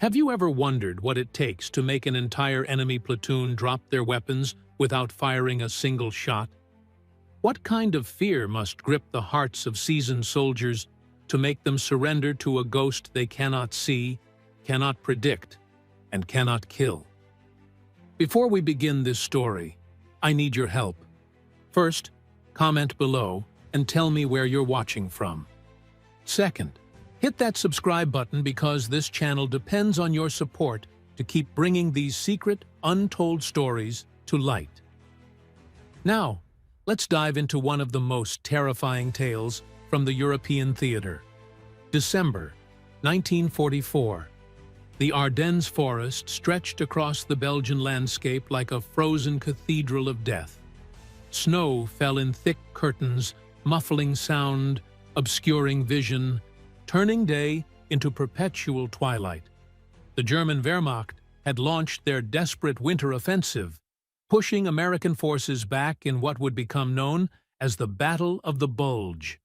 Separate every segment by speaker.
Speaker 1: Have you ever wondered what it takes to make an entire enemy platoon drop their weapons without firing a single shot? What kind of fear must grip the hearts of seasoned soldiers to make them surrender to a ghost they cannot see, cannot predict, and cannot kill? Before we begin this story, I need your help. First, comment below and tell me where you're watching from. Second, hit that subscribe button because this channel depends on your support to keep bringing these secret, untold stories to light. Now, let's dive into one of the most terrifying tales from the European theater. December 1944. The Ardennes forest stretched across the Belgian landscape like a frozen cathedral of death. Snow fell in thick curtains, muffling sound, obscuring vision, turning day into perpetual twilight. The German Wehrmacht had launched their desperate winter offensive, pushing American forces back in what would become known as the Battle of the Bulge.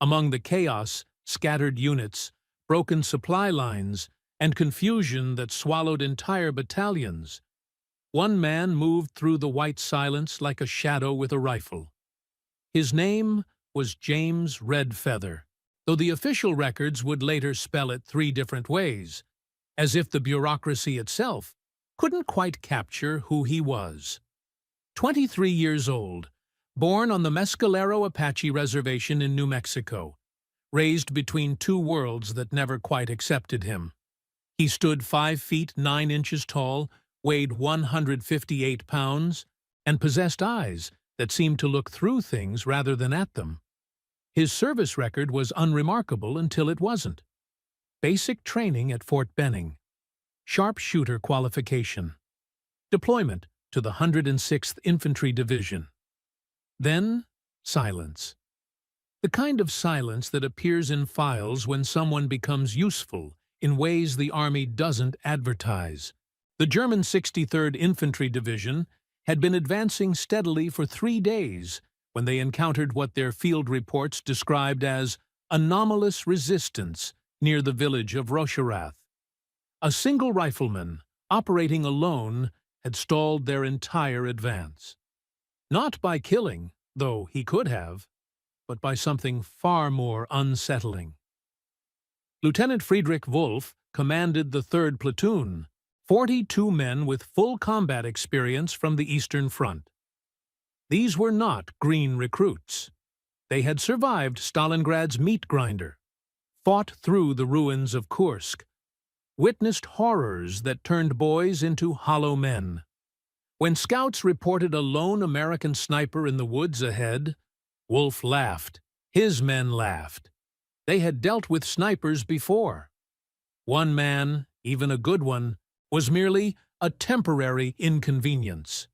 Speaker 1: Among the chaos, scattered units, broken supply lines, and confusion that swallowed entire battalions, one man moved through the white silence like a shadow with a rifle. His name was James Redfeather, though the official records would later spell it 3 different ways, as if the bureaucracy itself couldn't quite capture who he was. 23 years old, born on the Mescalero Apache Reservation in New Mexico, raised between 2 worlds that never quite accepted him. He stood 5 feet 9 inches tall, weighed 158 pounds, and possessed eyes that seemed to look through things rather than at them. His service record was unremarkable until it wasn't. Basic training at Fort Benning. Sharpshooter qualification. Deployment to the 106th Infantry Division. Then, silence. The kind of silence that appears in files when someone becomes useful in ways the Army doesn't advertise. The German 63rd Infantry Division had been advancing steadily for 3 days when they encountered what their field reports described as anomalous resistance near the village of Rocherath. A single rifleman, operating alone, had stalled their entire advance. Not by killing, though he could have, but by something far more unsettling. Lieutenant Friedrich Wolf commanded the 3rd Platoon, 42 men with full combat experience from the Eastern Front. These were not green recruits. They had survived Stalingrad's meat grinder, fought through the ruins of Kursk, witnessed horrors that turned boys into hollow men. When scouts reported a lone American sniper in the woods ahead, Wolf laughed. His men laughed. They had dealt with snipers before. One man, even a good one, was merely a temporary inconvenience.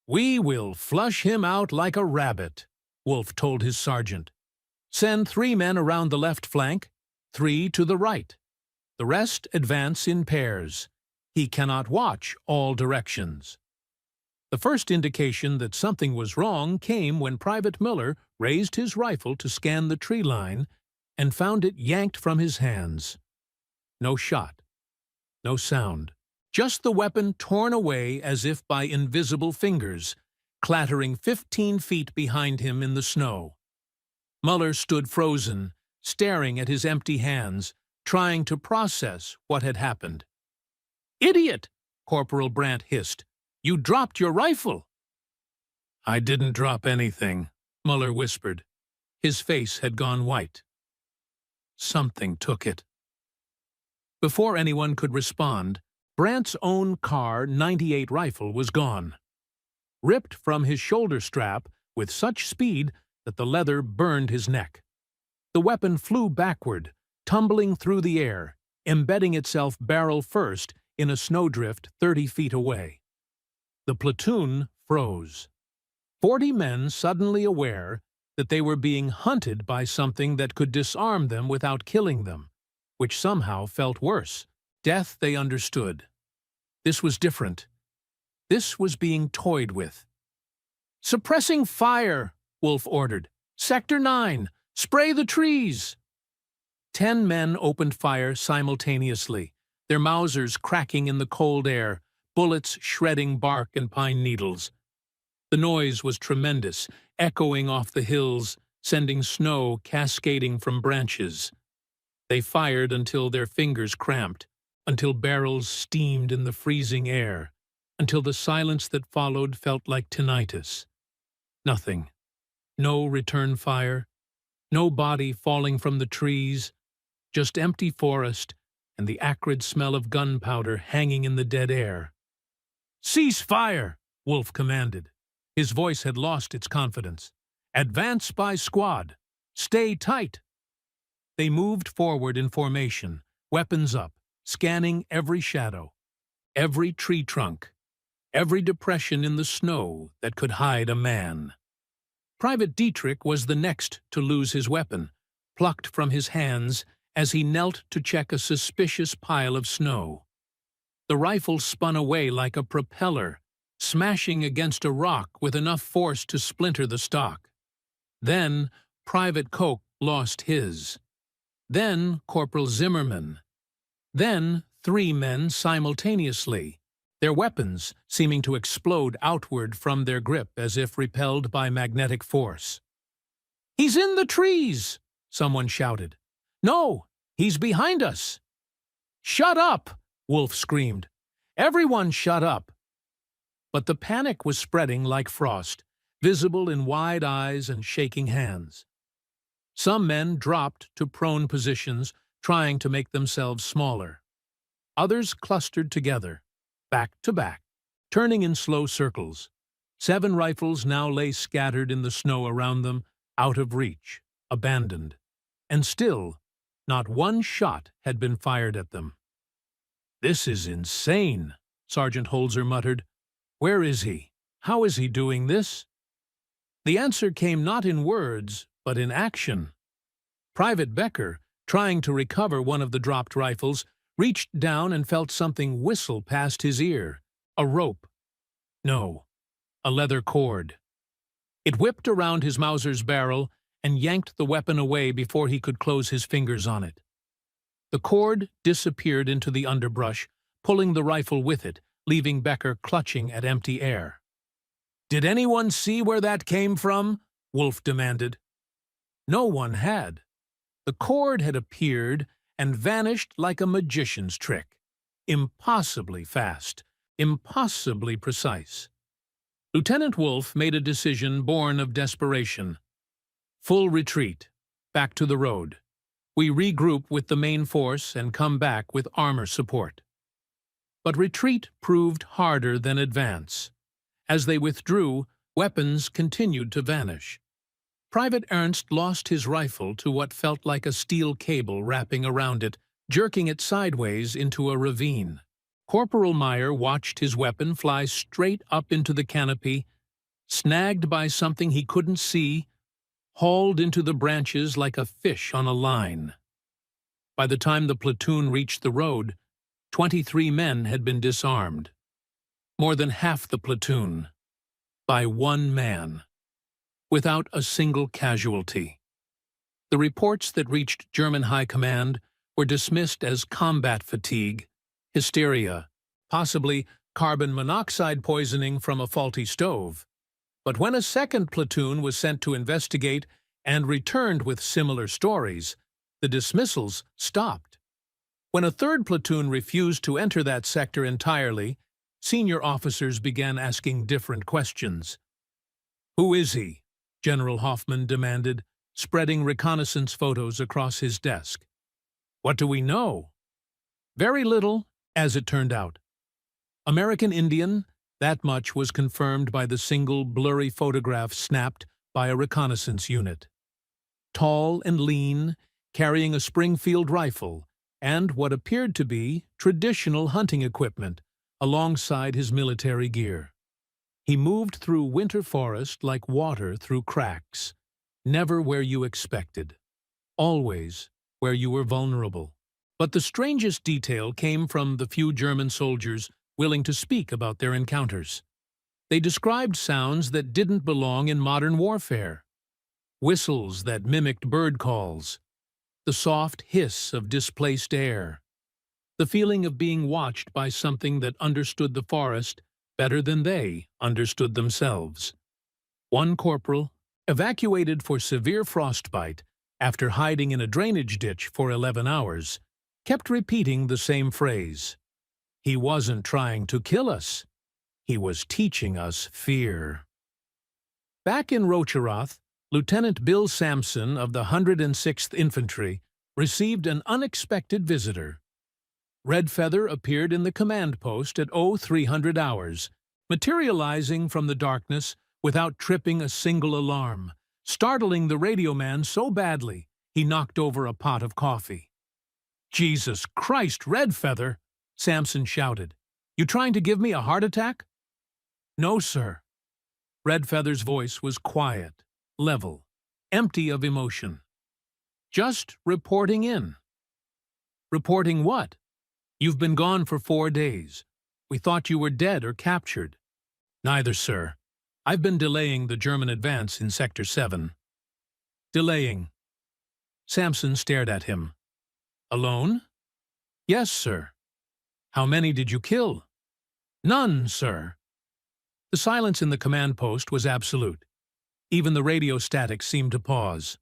Speaker 1: "We will flush him out like a rabbit," Wolf told his sergeant. "Send 3 men around the left flank, 3 to the right. The rest advance in pairs. He cannot watch all directions." The first indication that something was wrong came when Private Miller raised his rifle to scan the tree line and found it yanked from his hands. No shot. No sound. Just the weapon torn away as if by invisible fingers, clattering 15 feet behind him in the snow. Muller stood frozen, staring at his empty hands, trying to process what had happened. "Idiot!" Corporal Brandt hissed. "You dropped your rifle!" "I didn't drop anything," Muller whispered. His face had gone white. "Something took it." Before anyone could respond, Brandt's own Kar 98 rifle was gone. Ripped from his shoulder strap with such speed that the leather burned his neck. The weapon flew backward, tumbling through the air, embedding itself barrel first in a snowdrift 30 feet away. The platoon froze. 40 men suddenly aware that they were being hunted by something that could disarm them without killing them, which somehow felt worse. Death they understood. This was different. This was being toyed with. "Suppressing fire," Wolf ordered. "Sector 9, spray the trees." 10 men opened fire simultaneously, their Mausers cracking in the cold air, bullets shredding bark and pine needles. The noise was tremendous, echoing off the hills, sending snow cascading from branches. They fired until their fingers cramped, until barrels steamed in the freezing air, until the silence that followed felt like tinnitus. Nothing. No return fire, no body falling from the trees, just empty forest and the acrid smell of gunpowder hanging in the dead air. "Cease fire!" Wolf commanded. His voice had lost its confidence. "Advance by squad. Stay tight." They moved forward in formation, weapons up, scanning every shadow, every tree trunk, every depression in the snow that could hide a man. Private Dietrich was the next to lose his weapon, plucked from his hands as he knelt to check a suspicious pile of snow. The rifle spun away like a propeller, smashing against a rock with enough force to splinter the stock. Then Private Koch lost his. Then Corporal Zimmerman. Then 3 men simultaneously, their weapons seeming to explode outward from their grip as if repelled by magnetic force. "He's in the trees!" someone shouted. "No, he's behind us!" "Shut up!" Wolf screamed. "Everyone shut up!" But the panic was spreading like frost, visible in wide eyes and shaking hands. Some men dropped to prone positions, trying to make themselves smaller. Others clustered together, back to back, turning in slow circles. 7 rifles now lay scattered in the snow around them, out of reach, abandoned. And still, not one shot had been fired at them. "This is insane," Sergeant Holzer muttered. "Where is he? How is he doing this?" The answer came not in words, but in action. Private Becker, trying to recover one of the dropped rifles, reached down and felt something whistle past his ear. A rope. No, a leather cord. It whipped around his Mauser's barrel and yanked the weapon away before he could close his fingers on it. The cord disappeared into the underbrush, pulling the rifle with it, leaving Becker clutching at empty air. "Did anyone see where that came from?" Wolf demanded. No one had. The cord had appeared and vanished like a magician's trick. Impossibly fast, impossibly precise. Lieutenant Wolf made a decision born of desperation. Full retreat, back to the road. We regroup with the main force and come back with armor support. But retreat proved harder than advance. As they withdrew, weapons continued to vanish. Private Ernst lost his rifle to what felt like a steel cable wrapping around it, jerking it sideways into a ravine. Corporal Meyer watched his weapon fly straight up into the canopy, snagged by something he couldn't see, hauled into the branches like a fish on a line. By the time the platoon reached the road, 23 men had been disarmed. More than half the platoon. By 1 man. Without a single casualty. The reports that reached German High Command were dismissed as combat fatigue, hysteria, possibly carbon monoxide poisoning from a faulty stove. But when a second platoon was sent to investigate and returned with similar stories, the dismissals stopped. When a third platoon refused to enter that sector entirely, senior officers began asking different questions. "Who is he?" General Hoffman demanded, spreading reconnaissance photos across his desk. "What do we know?" Very little, as it turned out. American Indian, that much was confirmed by the single blurry photograph snapped by a reconnaissance unit. Tall and lean, carrying a Springfield rifle and what appeared to be traditional hunting equipment alongside his military gear. He moved through winter forest like water through cracks, never where you expected, always where you were vulnerable. But the strangest detail came from the few German soldiers willing to speak about their encounters. They described sounds that didn't belong in modern warfare. Whistles that mimicked bird calls, the soft hiss of displaced air, the feeling of being watched by something that understood the forest better than they understood themselves. One corporal, evacuated for severe frostbite after hiding in a drainage ditch for 11 hours, kept repeating the same phrase. He wasn't trying to kill us. He was teaching us fear. Back in Rocheroth, Lieutenant Bill Sampson of the 106th Infantry received an unexpected visitor. Red Feather appeared in the command post at 0300 hours, materializing from the darkness without tripping a single alarm, startling the radio man so badly he knocked over a pot of coffee. "Jesus Christ, Red Feather!" Sampson shouted. "You trying to give me a heart attack?" "No, sir." Red Feather's voice was quiet, level, empty of emotion. "Just reporting in." "Reporting what?" "You've been gone for 4 days. We thought you were dead or captured." "Neither, sir. I've been delaying the German advance in Sector 7. "Delaying?" Sampson stared at him. "Alone?" "Yes, sir." "How many did you kill?" "None, sir." The silence in the command post was absolute. Even the radio static seemed to pause.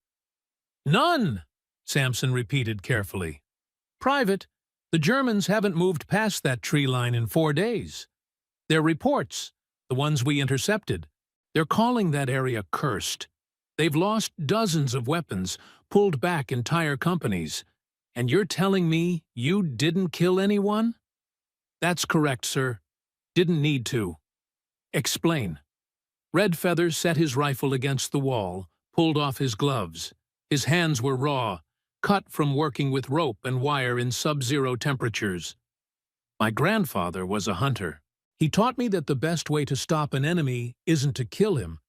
Speaker 1: "None," Sampson repeated carefully. "Private, the Germans haven't moved past that tree line in 4 days. Their reports, the ones we intercepted, they're calling that area cursed. They've lost dozens of weapons, pulled back entire companies. And you're telling me you didn't kill anyone?" "That's correct, sir. Didn't need to." "Explain." Red Feather set his rifle against the wall, pulled off his gloves. His hands were raw, cut from working with rope and wire in sub-zero temperatures. "My grandfather was a hunter. He taught me that the best way to stop an enemy isn't to kill him,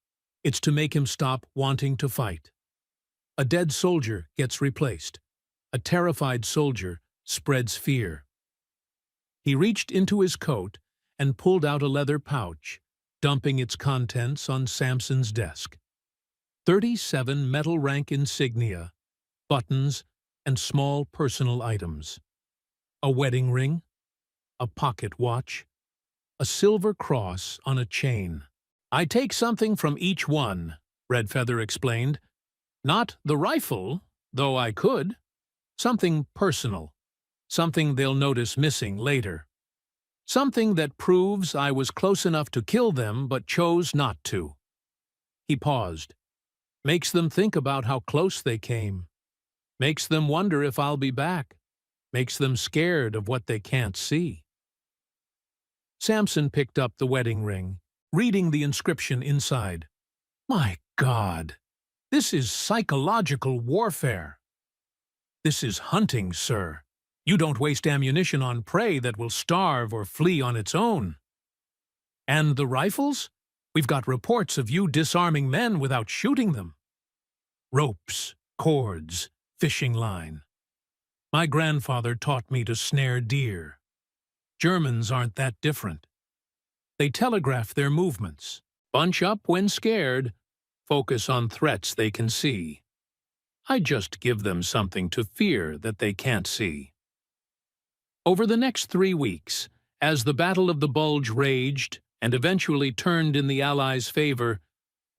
Speaker 1: it's to make him stop wanting to fight. A dead soldier gets replaced. A terrified soldier spreads fear." He reached into his coat and pulled out a leather pouch, dumping its contents on Sampson's desk. 37 metal rank insignia, buttons, and small personal items. A wedding ring, a pocket watch, a silver cross on a chain. "I take something from each one," Red Feather explained. "Not the rifle, though I could. Something personal. Something they'll notice missing later. Something that proves I was close enough to kill them but chose not to." He paused. "Makes them think about how close they came. Makes them wonder if I'll be back. Makes them scared of what they can't see." Sampson picked up the wedding ring, reading the inscription inside. "My God! This is psychological warfare. This is hunting, sir. You don't waste ammunition on prey that will starve or flee on its own." "And the rifles? We've got reports of you disarming men without shooting them." "Ropes, cords, fishing line. My grandfather taught me to snare deer. Germans aren't that different. They telegraph their movements, bunch up when scared, focus on threats they can see. I just give them something to fear that they can't see." Over the next 3 weeks, as the Battle of the Bulge raged and eventually turned in the Allies' favor,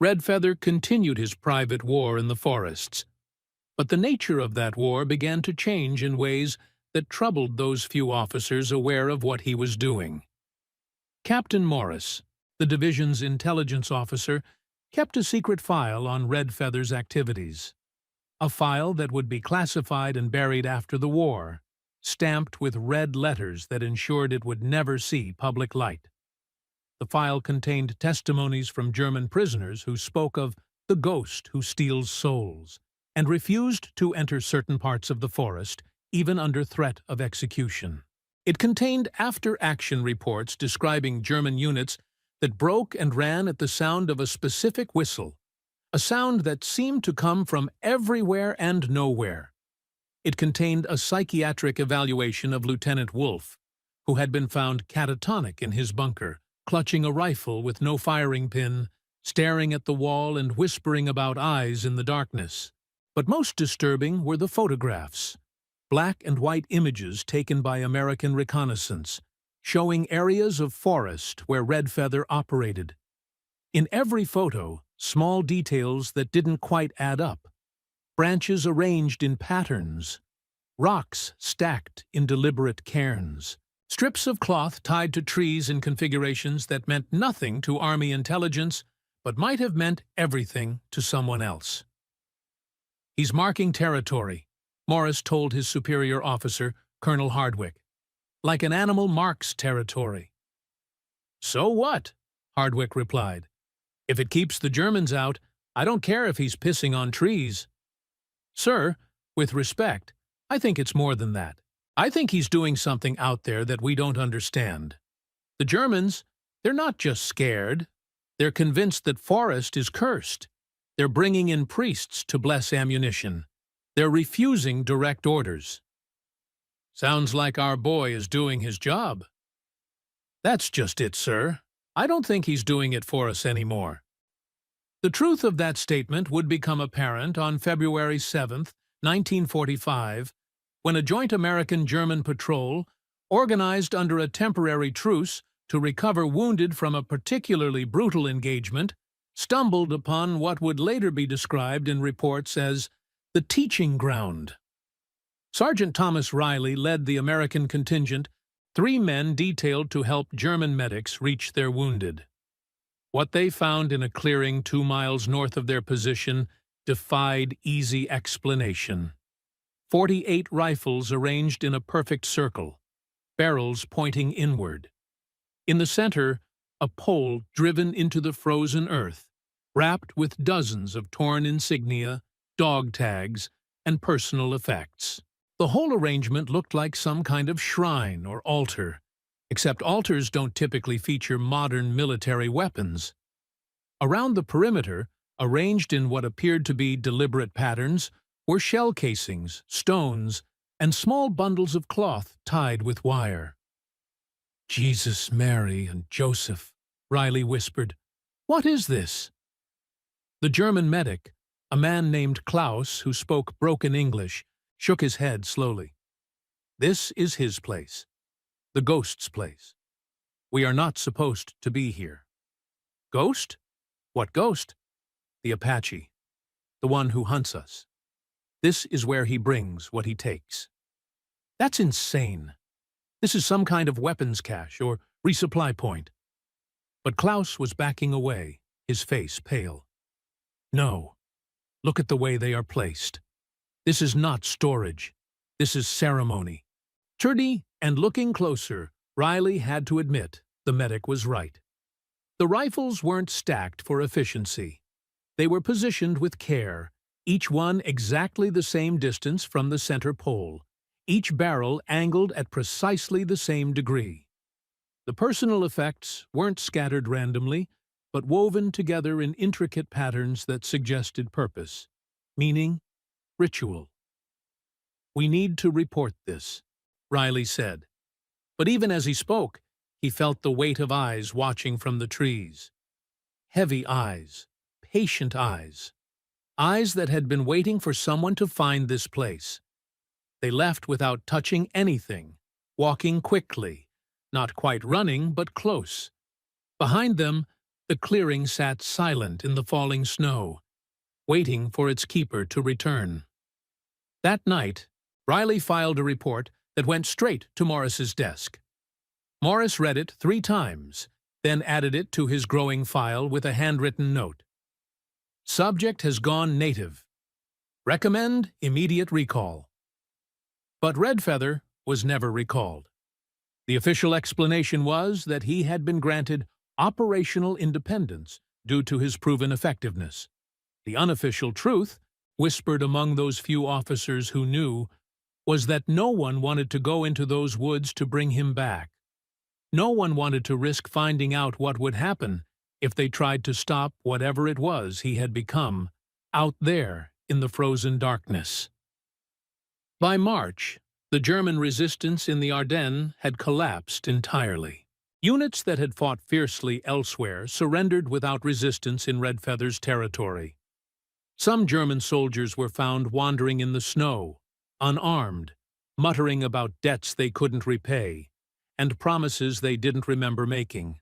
Speaker 1: Red Feather continued his private war in the forests. But the nature of that war began to change in ways that troubled those few officers aware of what he was doing. Captain Morris, the division's intelligence officer, kept a secret file on Red Feather's activities. A file that would be classified and buried after the war, stamped with red letters that ensured it would never see public light. The file contained testimonies from German prisoners who spoke of the ghost who steals souls, and refused to enter certain parts of the forest, even under threat of execution. It contained after-action reports describing German units that broke and ran at the sound of a specific whistle, a sound that seemed to come from everywhere and nowhere. It contained a psychiatric evaluation of Lieutenant Wolfe, who had been found catatonic in his bunker, clutching a rifle with no firing pin, staring at the wall and whispering about eyes in the darkness. But most disturbing were the photographs. black and white images taken by American reconnaissance, showing areas of forest where Redfeather operated. In every photo, small details that didn't quite add up. Branches arranged in patterns, rocks stacked in deliberate cairns, strips of cloth tied to trees in configurations that meant nothing to Army intelligence, but might have meant everything to someone else. "He's marking territory," Morris told his superior officer, Colonel Hardwick. "Like an animal marks territory." "So what?" Hardwick replied. "If it keeps the Germans out, I don't care if he's pissing on trees." "Sir, with respect, I think it's more than that. I think he's doing something out there that we don't understand. The Germans, they're not just scared. They're convinced that forest is cursed. They're bringing in priests to bless ammunition. They're refusing direct orders." "Sounds like our boy is doing his job." "That's just it, sir. I don't think he's doing it for us anymore." The truth of that statement would become apparent on February 7, 1945, when a joint American-German patrol, organized under a temporary truce to recover wounded from a particularly brutal engagement, stumbled upon what would later be described in reports as the teaching ground. Sergeant Thomas Riley led the American contingent, 3 men detailed to help German medics reach their wounded. What they found in a clearing 2 miles north of their position defied easy explanation. 48 rifles arranged in a perfect circle, barrels pointing inward. In the center, a pole driven into the frozen earth, wrapped with dozens of torn insignia, dog tags, and personal effects. The whole arrangement looked like some kind of shrine or altar, except altars don't typically feature modern military weapons. Around the perimeter, arranged in what appeared to be deliberate patterns, were shell casings, stones, and small bundles of cloth tied with wire. "Jesus, Mary, and Joseph," Riley whispered. "What is this?" The German medic, a man named Klaus who spoke broken English, shook his head slowly. "This is his place. The ghost's place. We are not supposed to be here." "Ghost? What ghost?" "The Apache. The one who hunts us. This is where he brings what he takes." "That's insane. This is some kind of weapons cache or resupply point." But Klaus was backing away, his face pale. "No. Look at the way they are placed. This is not storage. This is ceremony." Sturdy and looking closer, Riley had to admit the medic was right. The rifles weren't stacked for efficiency. They were positioned with care, each one exactly the same distance from the center pole, each barrel angled at precisely the same degree. The personal effects weren't scattered randomly, but woven together in intricate patterns that suggested purpose, meaning, ritual. "We need to report this," Riley said. But even as he spoke, he felt the weight of eyes watching from the trees. Heavy eyes, patient eyes. Eyes that had been waiting for someone to find this place. They left without touching anything, walking quickly, not quite running, but close. Behind them, the clearing sat silent in the falling snow, waiting for its keeper to return. That night, Riley filed a report that went straight to Morris's desk. Morris read it 3 times, then added it to his growing file with a handwritten note. "Subject has gone native. Recommend immediate recall." But Redfeather was never recalled. The official explanation was that he had been granted operational independence due to his proven effectiveness. The unofficial truth, whispered among those few officers who knew, was that no one wanted to go into those woods to bring him back. No one wanted to risk finding out what would happen if they tried to stop whatever it was he had become, out there in the frozen darkness. By March, the German resistance in the Ardennes had collapsed entirely. Units that had fought fiercely elsewhere surrendered without resistance in Redfeather's territory. Some German soldiers were found wandering in the snow, unarmed, muttering about debts they couldn't repay and promises they didn't remember making.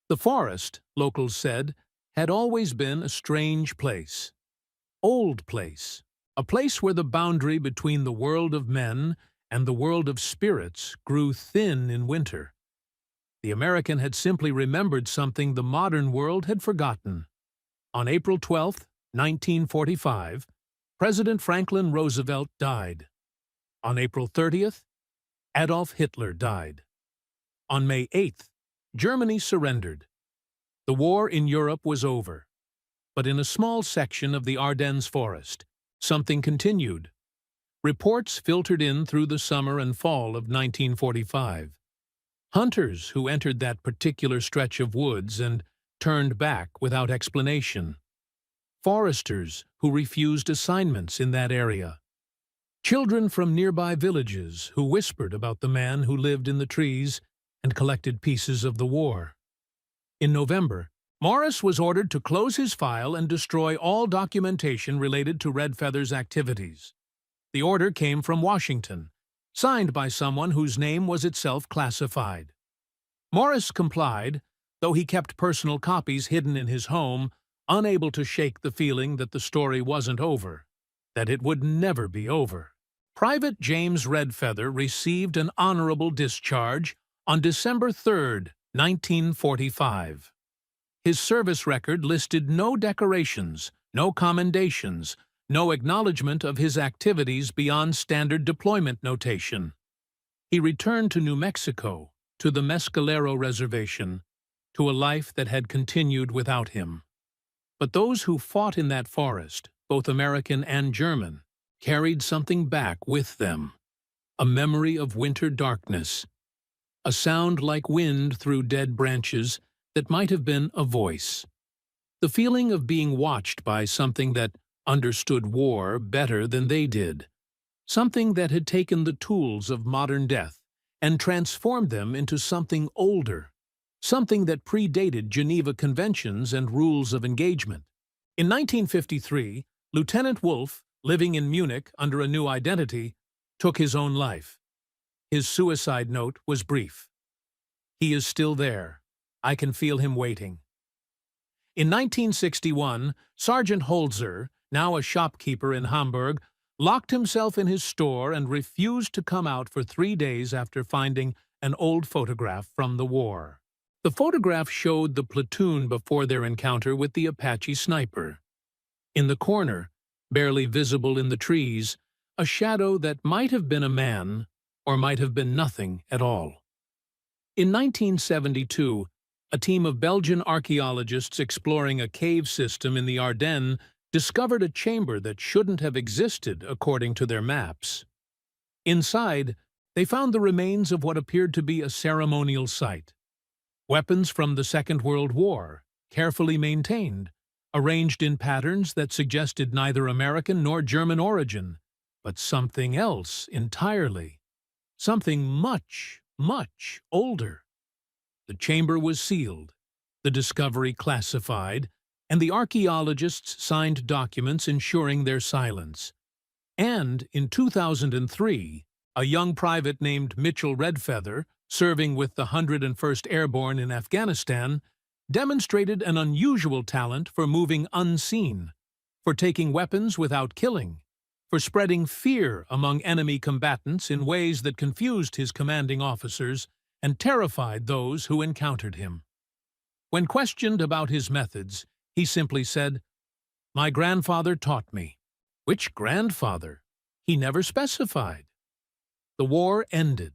Speaker 1: The forest, locals said, had always been a strange place. Old place, a place where the boundary between the world of men and the world of spirits grew thin in winter. The American had simply remembered something the modern world had forgotten. On April 12, 1945, President Franklin Roosevelt died. On April 30th, Adolf Hitler died. On May 8th, Germany surrendered. The war in Europe was over. But in a small section of the Ardennes forest, something continued. Reports filtered in through the summer and fall of 1945. Hunters who entered that particular stretch of woods and turned back without explanation. Foresters who refused assignments in that area. Children from nearby villages who whispered about the man who lived in the trees and collected pieces of the war. In November, Morris was ordered to close his file and destroy all documentation related to Red Feather's activities. The order came from Washington, signed by someone whose name was itself classified. Morris complied, though he kept personal copies hidden in his home, unable to shake the feeling that the story wasn't over, that it would never be over. Private James Red Feather received an honorable discharge on December 3, 1945. His service record listed no decorations, no commendations, no acknowledgement of his activities beyond standard deployment notation. He returned to New Mexico, to the Mescalero Reservation, to a life that had continued without him. But those who fought in that forest, both American and German, carried something back with them. A memory of winter darkness. A sound like wind through dead branches that might have been a voice. The feeling of being watched by something that understood war better than they did. Something that had taken the tools of modern death and transformed them into something older. Something that predated Geneva Conventions and rules of engagement. In 1953, Lieutenant Wolf, living in Munich under a new identity, took his own life. His suicide note was brief. "He is still there. I can feel him waiting." In 1961, Sergeant Holzer, now a shopkeeper in Hamburg, locked himself in his store and refused to come out for 3 days after finding an old photograph from the war. The photograph showed the platoon before their encounter with the Apache sniper. In the corner, barely visible in the trees, a shadow that might have been a man or might have been nothing at all. In 1972, a team of Belgian archaeologists exploring a cave system in the Ardennes discovered a chamber that shouldn't have existed according to their maps. Inside, they found the remains of what appeared to be a ceremonial site. Weapons from the Second World War, carefully maintained, arranged in patterns that suggested neither American nor German origin, but something else entirely. Something much, much older. The chamber was sealed, the discovery classified, and the archaeologists signed documents ensuring their silence. And in 2003, a young private named Mitchell Redfeather, serving with the 101st Airborne in Afghanistan, demonstrated an unusual talent for moving unseen, for taking weapons without killing, for spreading fear among enemy combatants in ways that confused his commanding officers and terrified those who encountered him. When questioned about his methods, he simply said, "My grandfather taught me." Which grandfather? He never specified. The war ended.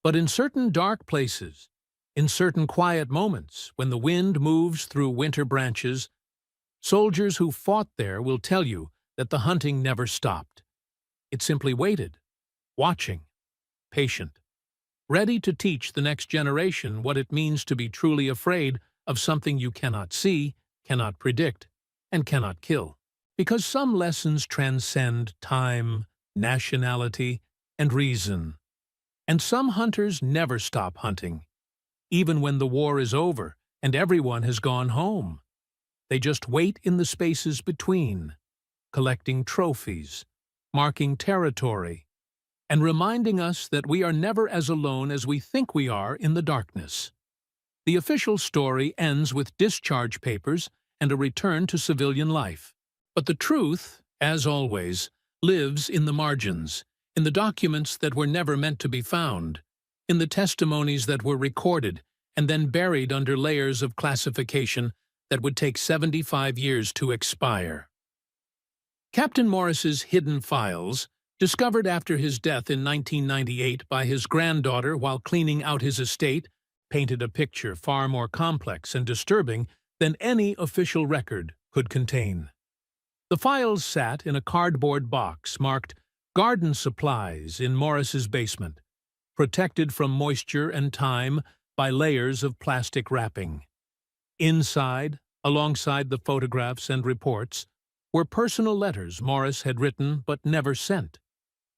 Speaker 1: But in certain dark places, in certain quiet moments, when the wind moves through winter branches, soldiers who fought there will tell you that the hunting never stopped. It simply waited, watching, patient, ready to teach the next generation what it means to be truly afraid of something you cannot see, cannot predict, and cannot kill. Because some lessons transcend time, nationality, and reason. And some hunters never stop hunting, even when the war is over and everyone has gone home. They just wait in the spaces between, collecting trophies, marking territory, and reminding us that we are never as alone as we think we are in the darkness. The official story ends with discharge papers and a return to civilian life. But the truth, as always, lives in the margins, in the documents that were never meant to be found, in the testimonies that were recorded and then buried under layers of classification that would take 75 years to expire. Captain Morris's hidden files, discovered after his death in 1998 by his granddaughter while cleaning out his estate, painted a picture far more complex and disturbing than any official record could contain. The files sat in a cardboard box marked "Garden Supplies" in Morris's basement, protected from moisture and time by layers of plastic wrapping. Inside, alongside the photographs and reports, were personal letters Morris had written but never sent,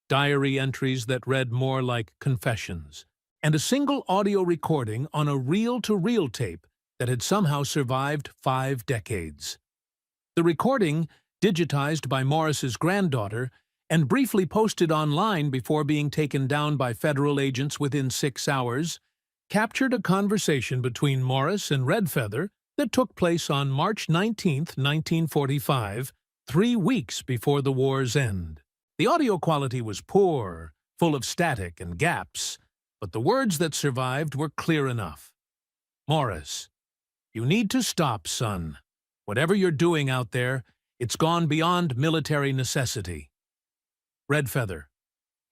Speaker 1: diary entries that read more like confessions, and a single audio recording on a reel-to-reel tape that had somehow survived 5 decades. The recording, digitized by Morris's granddaughter and briefly posted online before being taken down by federal agents within 6 hours, captured a conversation between Morris and Redfeather that took place on March 19, 1945, 3 weeks before the war's end. The audio quality was poor, full of static and gaps, but the words that survived were clear enough. "Morris, you need to stop, son. Whatever you're doing out there, it's gone beyond military necessity." Redfeather: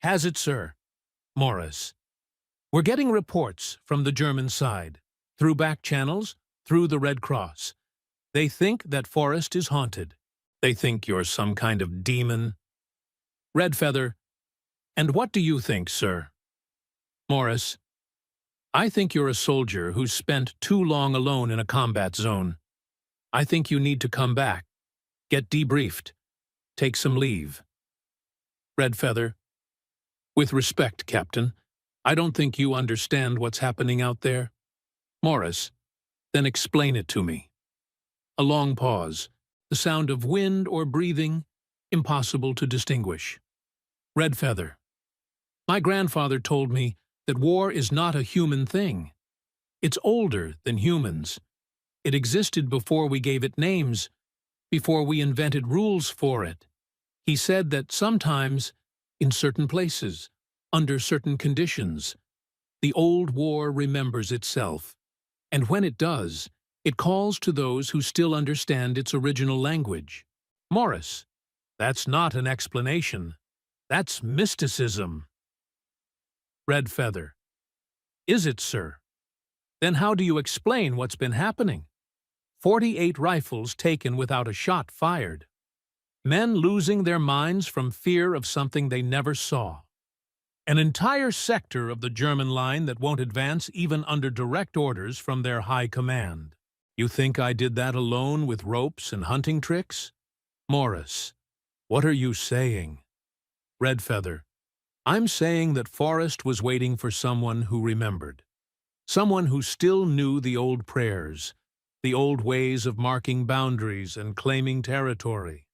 Speaker 1: "Has it, sir?" Morris: "We're getting reports from the German side, through back channels, through the Red Cross. They think that forest is haunted. They think you're some kind of demon." Redfeather: "And what do you think, sir?" Morris: "I think you're a soldier who's spent too long alone in a combat zone. I think you need to come back, get debriefed, take some leave." Redfeather: "With respect, Captain, I don't think you understand what's happening out there." Morris: "Then explain it to me." A long pause, the sound of wind or breathing, impossible to distinguish. Redfeather: "My grandfather told me that war is not a human thing. It's older than humans. It existed before we gave it names, before we invented rules for it. He said that sometimes, in certain places, under certain conditions, the old war remembers itself, and when it does, it calls to those who still understand its original language." Morris: "That's not an explanation. That's mysticism." Redfeather: "Is it, sir? Then how do you explain what's been happening? 48 rifles taken without a shot fired. Men losing their minds from fear of something they never saw. An entire sector of the German line that won't advance even under direct orders from their high command. You think I did that alone with ropes and hunting tricks?" Morris: "What are you saying?" Redfeather: "I'm saying that Forrest was waiting for someone who remembered. Someone who still knew the old prayers, the old ways of marking boundaries and claiming territory.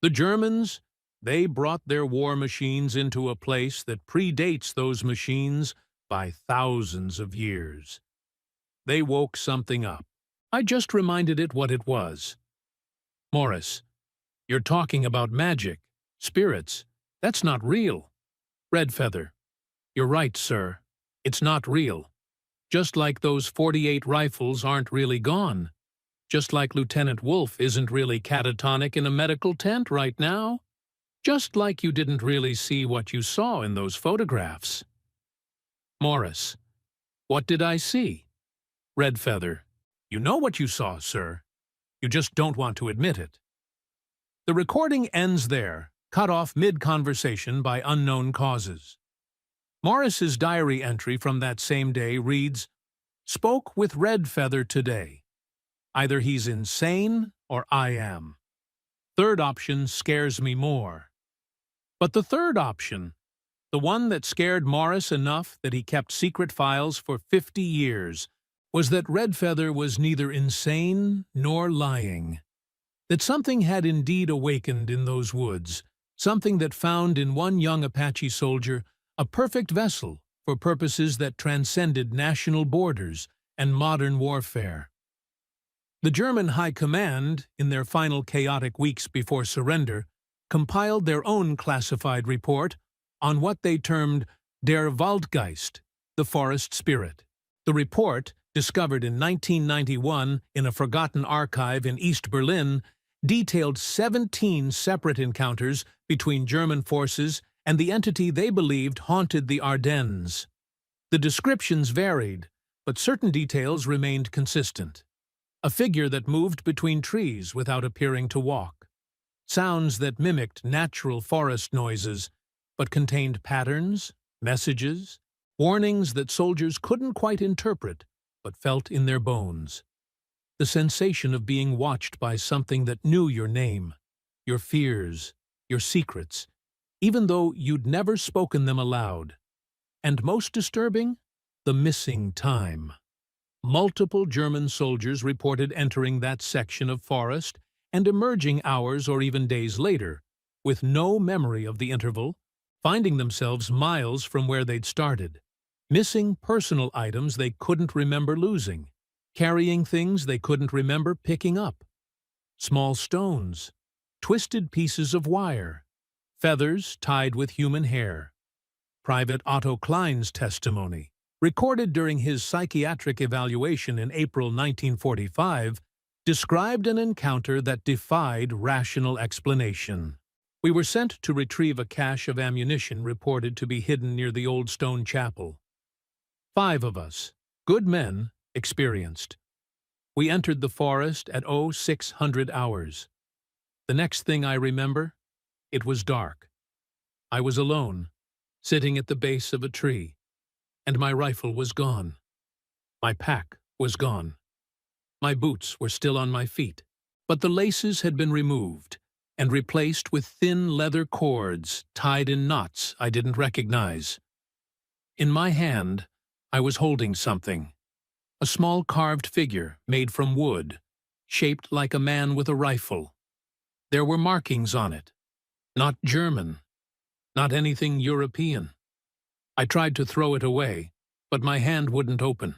Speaker 1: The Germans, they brought their war machines into a place that predates those machines by thousands of years. They woke something up. I just reminded it what it was." Morris: "You're talking about magic, spirits. That's not real." Redfeather: "You're right, sir. It's not real. Just like those 48 rifles aren't really gone. Just like Lieutenant Wolfe isn't really catatonic in a medical tent right now. Just like you didn't really see what you saw in those photographs." Morris: "What did I see?" Redfeather: "You know what you saw, sir. You just don't want to admit it." The recording ends there, cut off mid-conversation by unknown causes. Morris's diary entry from that same day reads, "Spoke with Redfeather today. Either he's insane or I am. Third option scares me more." But the third option, the one that scared Morris enough that he kept secret files for 50 years, was that Redfeather was neither insane nor lying. That something had indeed awakened in those woods, something that found in one young Apache soldier a perfect vessel for purposes that transcended national borders and modern warfare. The German High Command, in their final chaotic weeks before surrender, compiled their own classified report on what they termed Der Waldgeist, the forest spirit. The report, discovered in 1991 in a forgotten archive in East Berlin, detailed 17 separate encounters between German forces and the entity they believed haunted the Ardennes. The descriptions varied, but certain details remained consistent. A figure that moved between trees without appearing to walk. Sounds that mimicked natural forest noises, but contained patterns, messages, warnings that soldiers couldn't quite interpret, but felt in their bones. The sensation of being watched by something that knew your name, your fears, your secrets, even though you'd never spoken them aloud. And most disturbing, the missing time. Multiple German soldiers reported entering that section of forest and emerging hours or even days later, with no memory of the interval, finding themselves miles from where they'd started, missing personal items they couldn't remember losing, carrying things they couldn't remember picking up, small stones, twisted pieces of wire, feathers tied with human hair. Private Otto Klein's testimony, recorded during his psychiatric evaluation in April 1945, described an encounter that defied rational explanation. We were sent to retrieve a cache of ammunition reported to be hidden near the old stone chapel. 5 of us, good men, experienced. We entered the forest at 0600 hours. The next thing I remember, it was dark. I was alone, sitting at the base of a tree, and my rifle was gone. My pack was gone. My boots were still on my feet, but the laces had been removed and replaced with thin leather cords tied in knots I didn't recognize. In my hand, I was holding something, a small carved figure made from wood, shaped like a man with a rifle. There were markings on it, not German, not anything European. I tried to throw it away, but my hand wouldn't open.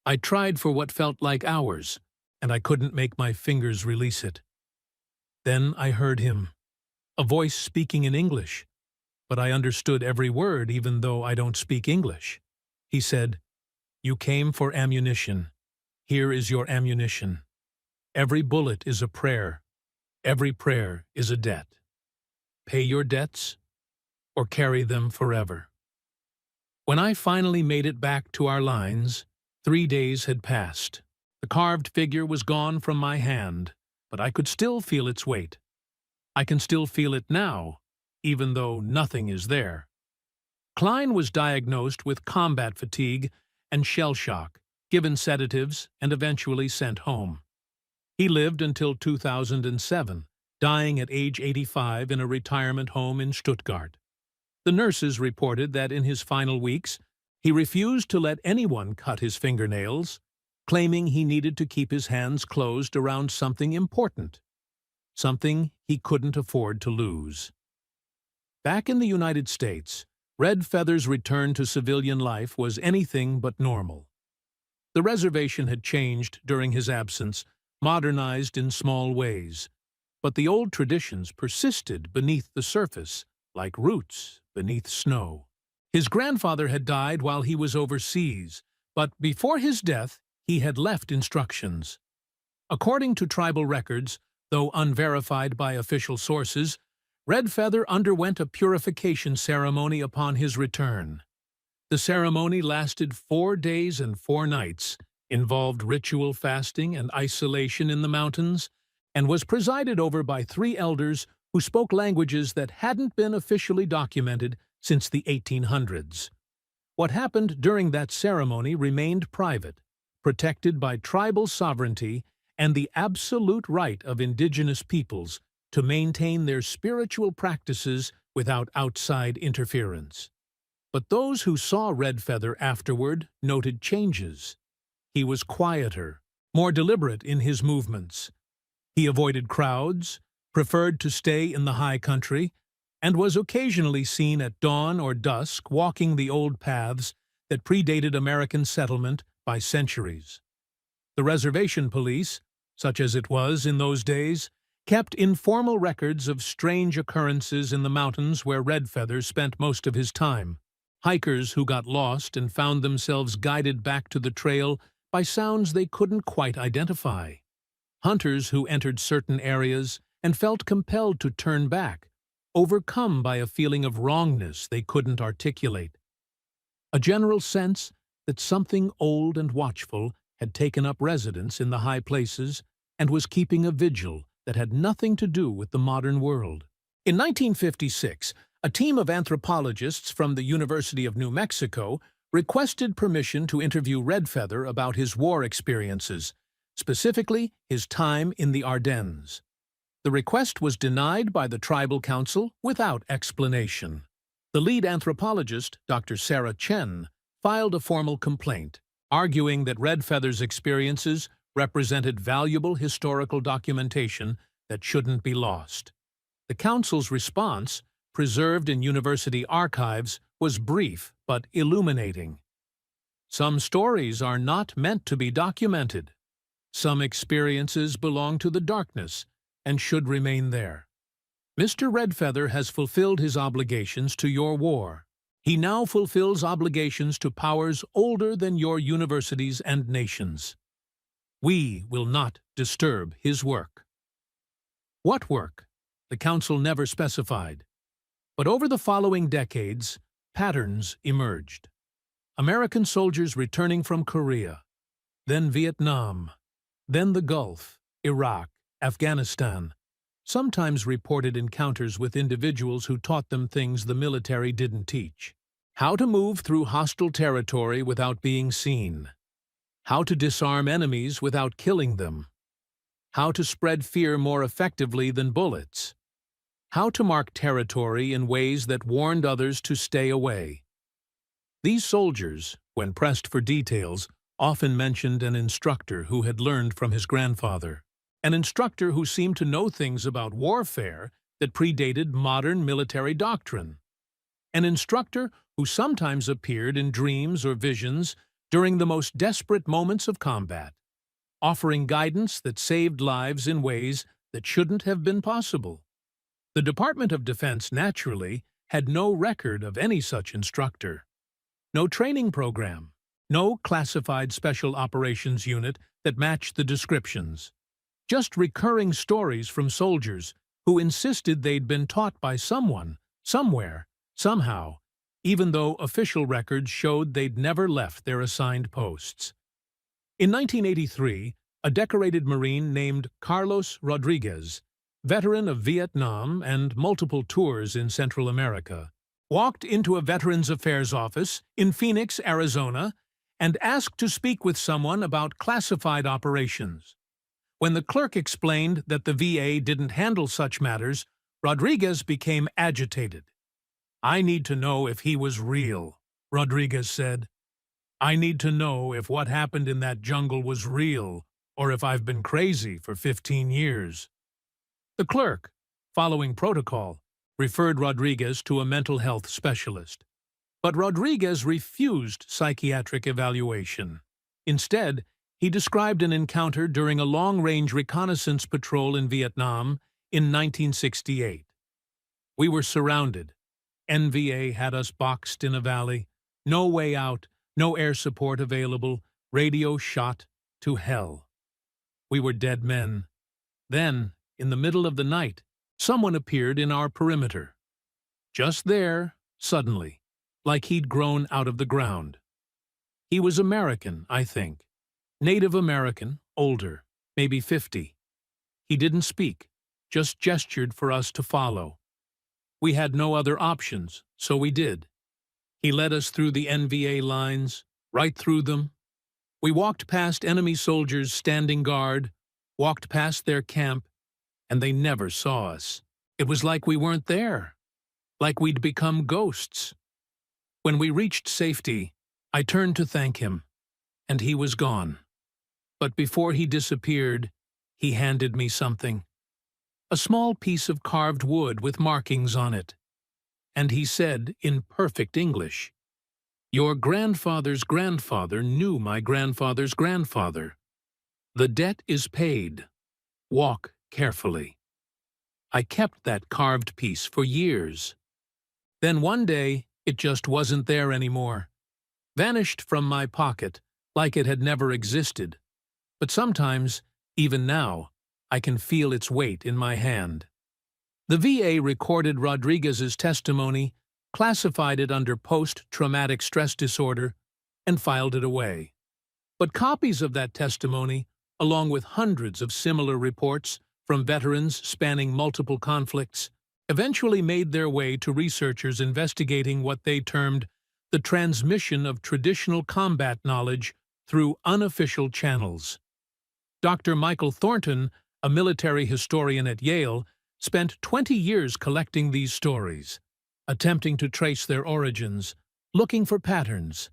Speaker 1: I tried for what felt like hours, and I couldn't make my fingers release it. Then I heard him, a voice speaking in English, but I understood every word even though I don't speak English. He said, "You came for ammunition. Here is your ammunition. Every bullet is a prayer. Every prayer is a debt. Pay your debts or carry them forever." When I finally made it back to our lines, 3 days had passed. The carved figure was gone from my hand, but I could still feel its weight. I can still feel it now, even though nothing is there. Klein was diagnosed with combat fatigue and shell shock, given sedatives, and eventually sent home. He lived until 2007, dying at age 85 in a retirement home in Stuttgart. The nurses reported that in his final weeks, he refused to let anyone cut his fingernails, claiming he needed to keep his hands closed around something important, something he couldn't afford to lose. Back in the United States, Red Feather's return to civilian life was anything but normal. The reservation had changed during his absence, modernized in small ways, but the old traditions persisted beneath the surface, like roots beneath snow. His grandfather had died while he was overseas, but before his death, he had left instructions. According to tribal records, though unverified by official sources, Red Feather underwent a purification ceremony upon his return. The ceremony lasted 4 days and 4 nights, involved ritual fasting and isolation in the mountains, and was presided over by 3 elders who spoke languages that hadn't been officially documented since the 1800s. What happened during that ceremony remained private, protected by tribal sovereignty and the absolute right of indigenous peoples to maintain their spiritual practices without outside interference. But those who saw Red Feather afterward noted changes. He was quieter, more deliberate in his movements. He avoided crowds, preferred to stay in the high country, and was occasionally seen at dawn or dusk walking the old paths that predated American settlement by centuries. The reservation police, such as it was in those days, kept informal records of strange occurrences in the mountains where Redfeather spent most of his time. Hikers who got lost and found themselves guided back to the trail by sounds they couldn't quite identify. Hunters who entered certain areas and felt compelled to turn back, overcome by a feeling of wrongness they couldn't articulate. A general sense that something old and watchful had taken up residence in the high places and was keeping a vigil that had nothing to do with the modern world. In 1956, a team of anthropologists from the University of New Mexico requested permission to interview Redfeather about his war experiences, specifically his time in the Ardennes. The request was denied by the tribal council without explanation. The lead anthropologist, Dr. Sarah Chen, filed a formal complaint, arguing that Redfeather's experiences represented valuable historical documentation that shouldn't be lost. The council's response, preserved in university archives, was brief but illuminating. Some stories are not meant to be documented. Some experiences belong to the darkness and should remain there. Mr. Redfeather has fulfilled his obligations to your war. He now fulfills obligations to powers older than your universities and nations. We will not disturb his work. What work? The council never specified. But over the following decades, patterns emerged. American soldiers returning from Korea, then Vietnam, then the Gulf, Iraq, Afghanistan, sometimes reported encounters with individuals who taught them things the military didn't teach. How to move through hostile territory without being seen. How to disarm enemies without killing them. How to spread fear more effectively than bullets. How to mark territory in ways that warned others to stay away. These soldiers, when pressed for details, often mentioned an instructor who had learned from his grandfather, an instructor who seemed to know things about warfare that predated modern military doctrine, an instructor who sometimes appeared in dreams or visions during the most desperate moments of combat, offering guidance that saved lives in ways that shouldn't have been possible. The Department of Defense, naturally, had no record of any such instructor. No training program, no classified special operations unit that matched the descriptions. Just recurring stories from soldiers who insisted they'd been taught by someone, somewhere, somehow, even though official records showed they'd never left their assigned posts. In 1983, a decorated Marine named Carlos Rodriguez, veteran of Vietnam and multiple tours in Central America, walked into a Veterans Affairs office in Phoenix, Arizona, and asked to speak with someone about classified operations. When the clerk explained that the VA didn't handle such matters, Rodriguez became agitated. "I need to know if he was real," Rodriguez said. "I need to know if what happened in that jungle was real, or if I've been crazy for 15 years. The clerk, following protocol, referred Rodriguez to a mental health specialist. But Rodriguez refused psychiatric evaluation. Instead, he described an encounter during a long-range reconnaissance patrol in Vietnam in 1968. "We were surrounded. NVA had us boxed in a valley. No way out, no air support available, radio shot to hell. We were dead men. Then, in the middle of the night, someone appeared in our perimeter. Just there, suddenly, like he'd grown out of the ground. He was American, I think. Native American, older, maybe 50. He didn't speak, just gestured for us to follow. We had no other options, so we did. He led us through the NVA lines, right through them. We walked past enemy soldiers standing guard, walked past their camp, and they never saw us. It was like we weren't there, like we'd become ghosts. When we reached safety, I turned to thank him, and he was gone. But before he disappeared, he handed me something. A small piece of carved wood with markings on it. and he said in perfect English, "Your grandfather's grandfather knew my grandfather's grandfather. The debt is paid. Walk carefully." I kept that carved piece for years. Then one day, it just wasn't there anymore. Vanished from my pocket, like it had never existed. But sometimes, even now, I can feel its weight in my hand. The VA recorded Rodriguez's testimony, classified it under post-traumatic stress disorder, and filed it away. But copies of that testimony, along with hundreds of similar reports from veterans spanning multiple conflicts, eventually made their way to researchers investigating what they termed the transmission of traditional combat knowledge through unofficial channels. Dr. Michael Thornton, a military historian at Yale, spent 20 years collecting these stories, attempting to trace their origins, looking for patterns.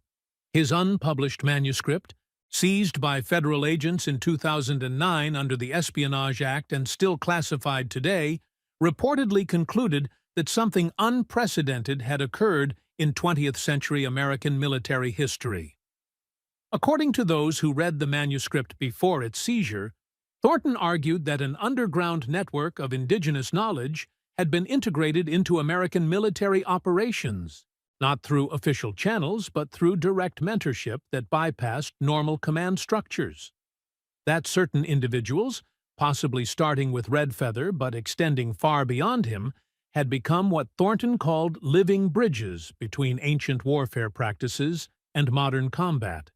Speaker 1: His unpublished manuscript, seized by federal agents in 2009 under the Espionage Act and still classified today, reportedly concluded that something unprecedented had occurred in 20th century American military history. According to those who read the manuscript before its seizure, Thornton argued that an underground network of indigenous knowledge had been integrated into American military operations, not through official channels but through direct mentorship that bypassed normal command structures. That certain individuals, possibly starting with Red Feather but extending far beyond him, had become what Thornton called living bridges between ancient warfare practices and modern combat.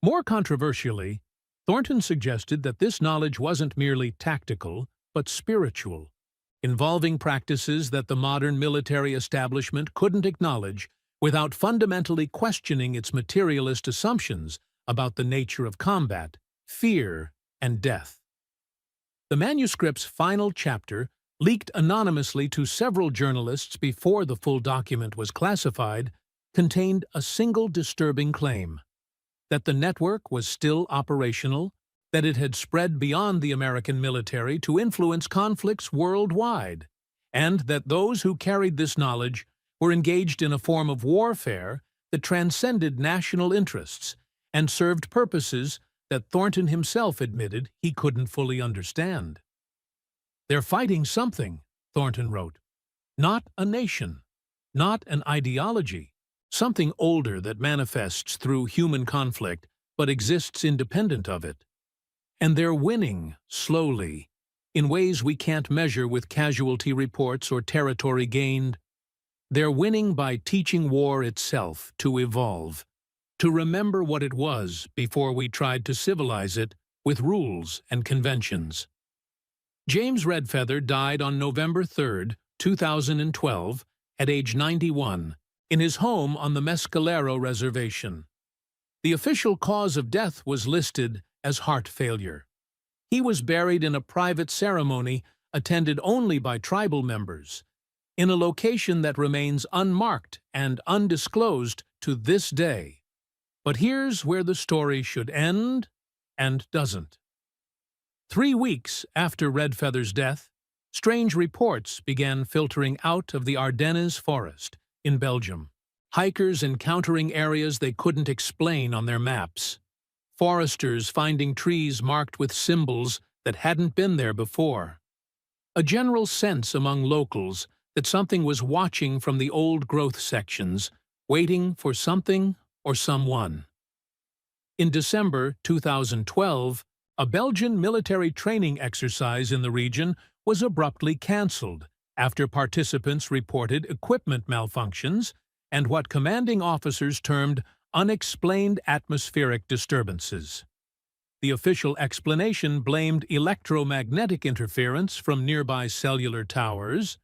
Speaker 1: More controversially, Thornton suggested that this knowledge wasn't merely tactical, but spiritual, involving practices that the modern military establishment couldn't acknowledge without fundamentally questioning its materialist assumptions about the nature of combat, fear, and death. The manuscript's final chapter, leaked anonymously to several journalists before the full document was classified, contained a single disturbing claim: that the network was still operational, that it had spread beyond the American military to influence conflicts worldwide, and that those who carried this knowledge were engaged in a form of warfare that transcended national interests and served purposes that Thornton himself admitted he couldn't fully understand. "They're fighting something," Thornton wrote. "Not a nation, not an ideology, something older that manifests through human conflict but exists independent of it. And they're winning, slowly, in ways we can't measure with casualty reports or territory gained. They're winning by teaching war itself to evolve, to remember what it was before we tried to civilize it with rules and conventions." James Redfeather died on November 3, 2012, at age 91, in his home on the Mescalero Reservation. The official cause of death was listed as heart failure. He was buried in a private ceremony attended only by tribal members, in a location that remains unmarked and undisclosed to this day. But here's where the story should end and doesn't. 3 weeks after Redfeather's death, strange reports began filtering out of the Ardennes forest in Belgium. Hikers encountering areas they couldn't explain on their maps. Foresters finding trees marked with symbols that hadn't been there before. A general sense among locals that something was watching from the old growth sections, waiting for something or someone. In December 2012, a Belgian military training exercise in the region was abruptly cancelled after participants reported equipment malfunctions and what commanding officers termed unexplained atmospheric disturbances. The official explanation blamed electromagnetic interference from nearby cellular towers,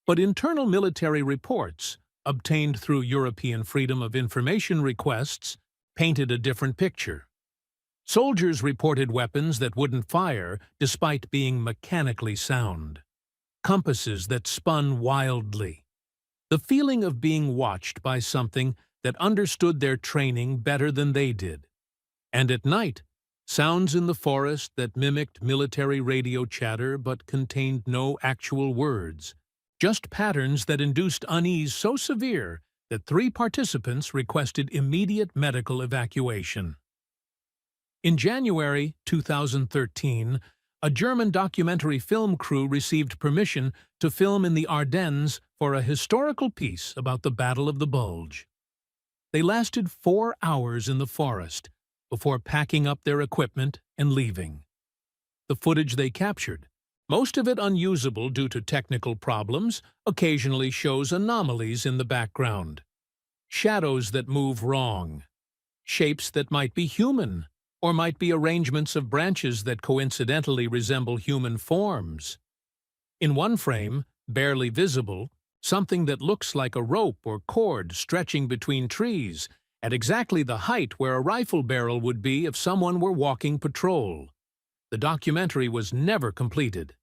Speaker 1: but internal military reports, obtained through European Freedom of Information requests, painted a different picture. Soldiers reported weapons that wouldn't fire despite being mechanically sound. Compasses that spun wildly. The feeling of being watched by something that understood their training better than they did. And at night, sounds in the forest that mimicked military radio chatter but contained no actual words, just patterns that induced unease so severe that 3 participants requested immediate medical evacuation. In January 2013, a German documentary film crew received permission to film in the Ardennes for a historical piece about the Battle of the Bulge. They lasted 4 hours in the forest before packing up their equipment and leaving. The footage they captured, most of it unusable due to technical problems, occasionally shows anomalies in the background. Shadows that move wrong, shapes that might be human, or might be arrangements of branches that coincidentally resemble human forms. In one frame, barely visible, something that looks like a rope or cord stretching between trees, at exactly the height where a rifle barrel would be if someone were walking patrol. The documentary was never completed.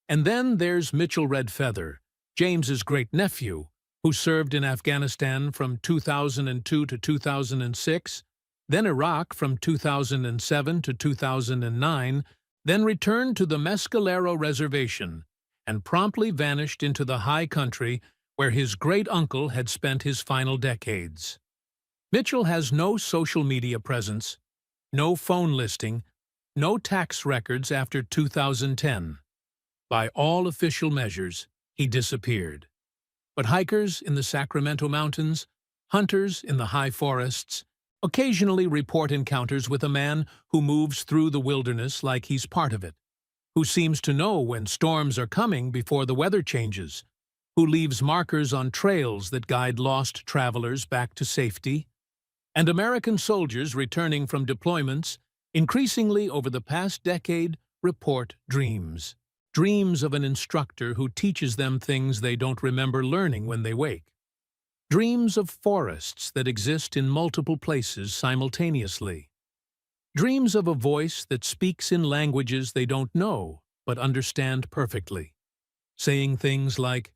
Speaker 1: And then there's Mitchell Redfeather, James's great-nephew, who served in Afghanistan from 2002 to 2006, then Iraq from 2007 to 2009, then returned to the Mescalero Reservation and promptly vanished into the high country where his great-uncle had spent his final decades. Mitchell has no social media presence, no phone listing, no tax records after 2010. By all official measures, he disappeared. But hikers in the Sacramento Mountains, hunters in the high forests, occasionally report encounters with a man who moves through the wilderness like he's part of it, who seems to know when storms are coming before the weather changes, who leaves markers on trails that guide lost travelers back to safety. And American soldiers returning from deployments, increasingly over the past decade, report dreams. Dreams of an instructor who teaches them things they don't remember learning when they wake. Dreams of forests that exist in multiple places simultaneously. Dreams of a voice that speaks in languages they don't know but understand perfectly, saying things like,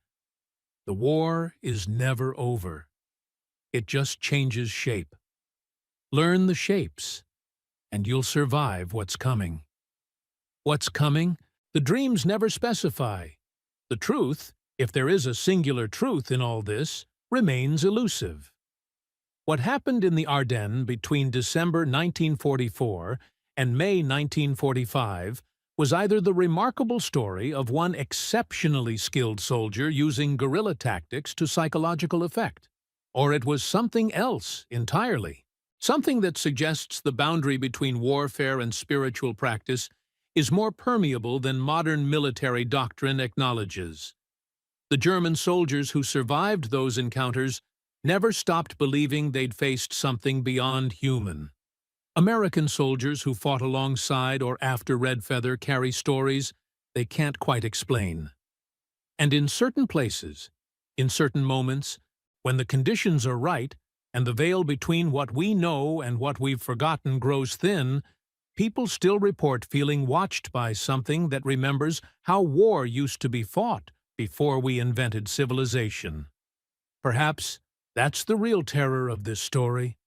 Speaker 1: "The war is never over. It just changes shape. Learn the shapes, and you'll survive what's coming." What's coming? The dreams never specify. The truth, if there is a singular truth in all this, remains elusive. What happened in the Ardennes between December 1944 and May 1945 was either the remarkable story of one exceptionally skilled soldier using guerrilla tactics to psychological effect, or it was something else entirely, something that suggests the boundary between warfare and spiritual practice is more permeable than modern military doctrine acknowledges. The German soldiers who survived those encounters never stopped believing they'd faced something beyond human. American soldiers who fought alongside or after Redfeather carry stories they can't quite explain. And in certain places, in certain moments, when the conditions are right and the veil between what we know and what we've forgotten grows thin, people still report feeling watched by something that remembers how war used to be fought before we invented civilization. Perhaps that's the real terror of this story.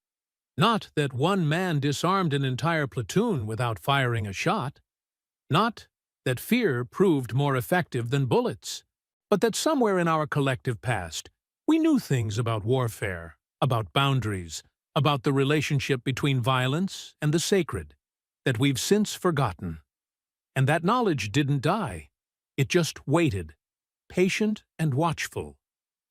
Speaker 1: Not that one man disarmed an entire platoon without firing a shot. Not that fear proved more effective than bullets. But that somewhere in our collective past, we knew things about warfare, about boundaries, about the relationship between violence and the sacred, that we've since forgotten. And that knowledge didn't die. It just waited, patient and watchful,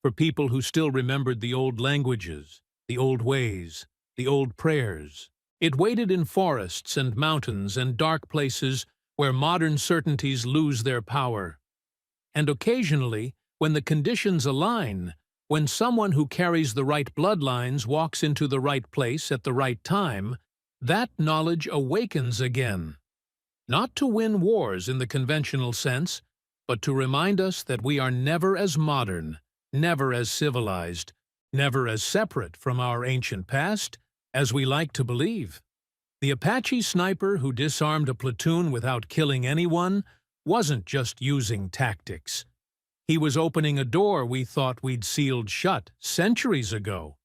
Speaker 1: for people who still remembered the old languages, the old ways, the old prayers. It waited in forests and mountains and dark places where modern certainties lose their power. And occasionally, when the conditions align, when someone who carries the right bloodlines walks into the right place at the right time, that knowledge awakens again. Not to win wars in the conventional sense, but to remind us that we are never as modern, never as civilized, never as separate from our ancient past as we like to believe. The Apache sniper who disarmed a platoon without killing anyone wasn't just using tactics. He was opening a door we thought we'd sealed shut centuries ago.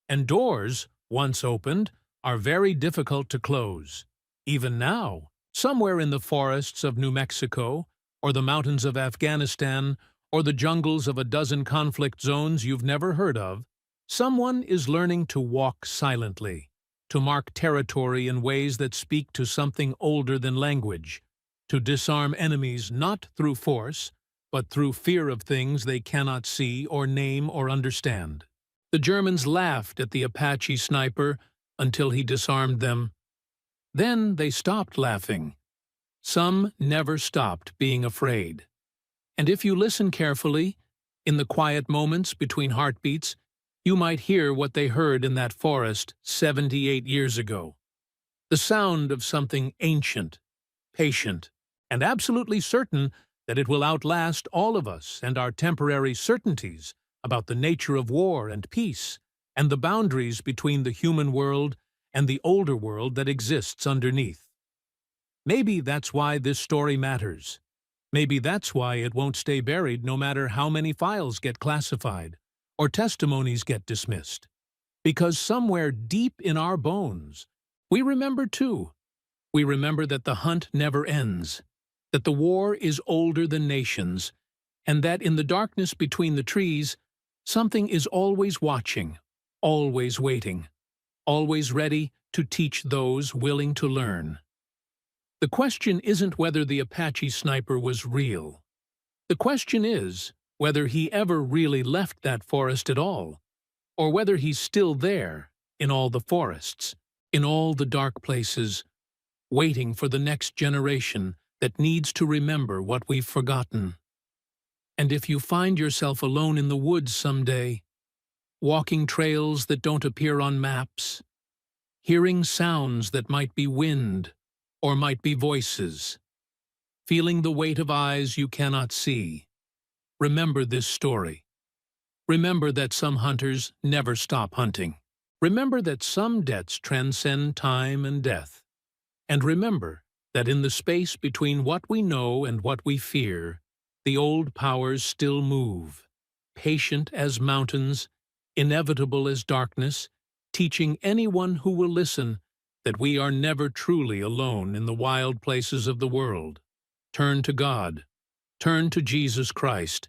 Speaker 1: And doors, once opened, are very difficult to close. Even now, somewhere in the forests of New Mexico, or the mountains of Afghanistan, or the jungles of a dozen conflict zones you've never heard of, someone is learning to walk silently, to mark territory in ways that speak to something older than language, to disarm enemies not through force, but through fear of things they cannot see or name or understand. The Germans laughed at the Apache sniper until he disarmed them. Then they stopped laughing. Some never stopped being afraid. And if you listen carefully, in the quiet moments between heartbeats, you might hear what they heard in that forest 78 years ago. The sound of something ancient, patient, and absolutely certain that it will outlast all of us and our temporary certainties about the nature of war and peace, and the boundaries between the human world and the older world that exists underneath. Maybe that's why this story matters. Maybe that's why it won't stay buried no matter how many files get classified or testimonies get dismissed. Because somewhere deep in our bones, we remember too. We remember that the hunt never ends, that the war is older than nations, and that in the darkness between the trees, something is always watching, always waiting, always ready to teach those willing to learn. The question isn't whether the Apache sniper was real. The question is whether he ever really left that forest at all, or whether he's still there, in all the forests, in all the dark places, waiting for the next generation that needs to remember what we've forgotten. And if you find yourself alone in the woods someday, walking trails that don't appear on maps, hearing sounds that might be wind or might be voices, feeling the weight of eyes you cannot see, remember this story. Remember that some hunters never stop hunting. Remember that some debts transcend time and death. And remember that in the space between what we know and what we fear, the old powers still move, patient as mountains, inevitable as darkness, teaching anyone who will listen that we are never truly alone in the wild places of the world. Turn to God. Turn to Jesus Christ.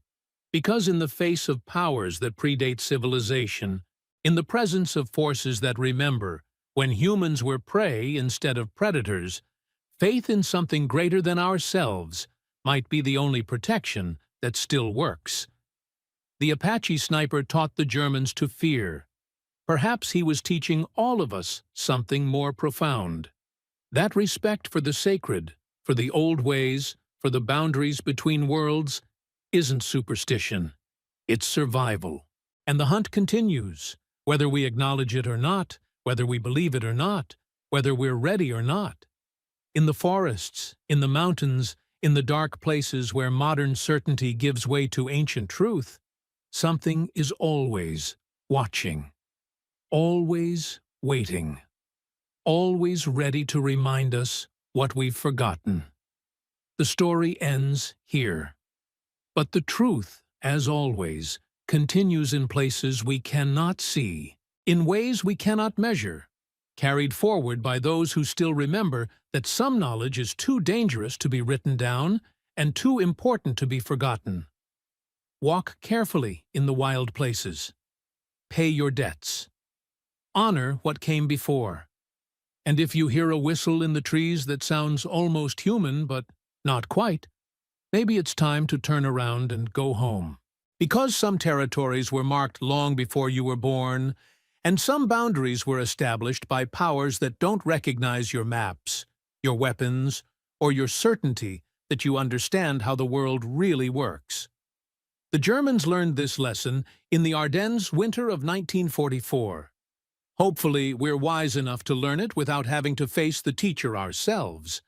Speaker 1: Because in the face of powers that predate civilization, in the presence of forces that remember when humans were prey instead of predators, faith in something greater than ourselves might be the only protection that still works. The Apache sniper taught the Germans to fear. Perhaps he was teaching all of us something more profound. That respect for the sacred, for the old ways, for the boundaries between worlds, isn't superstition. It's survival. And the hunt continues, whether we acknowledge it or not, whether we believe it or not, whether we're ready or not. In the forests, in the mountains, in the dark places where modern certainty gives way to ancient truth, something is always watching, always waiting, always ready to remind us what we've forgotten. The story ends here. But the truth, as always, continues in places we cannot see, in ways we cannot measure, carried forward by those who still remember that some knowledge is too dangerous to be written down and too important to be forgotten. Walk carefully in the wild places. Pay your debts. Honor what came before. And if you hear a whistle in the trees that sounds almost human but not quite, maybe it's time to turn around and go home. Because some territories were marked long before you were born, and some boundaries were established by powers that don't recognize your maps, your weapons, or your certainty that you understand how the world really works. The Germans learned this lesson in the Ardennes winter of 1944. Hopefully, we're wise enough to learn it without having to face the teacher ourselves.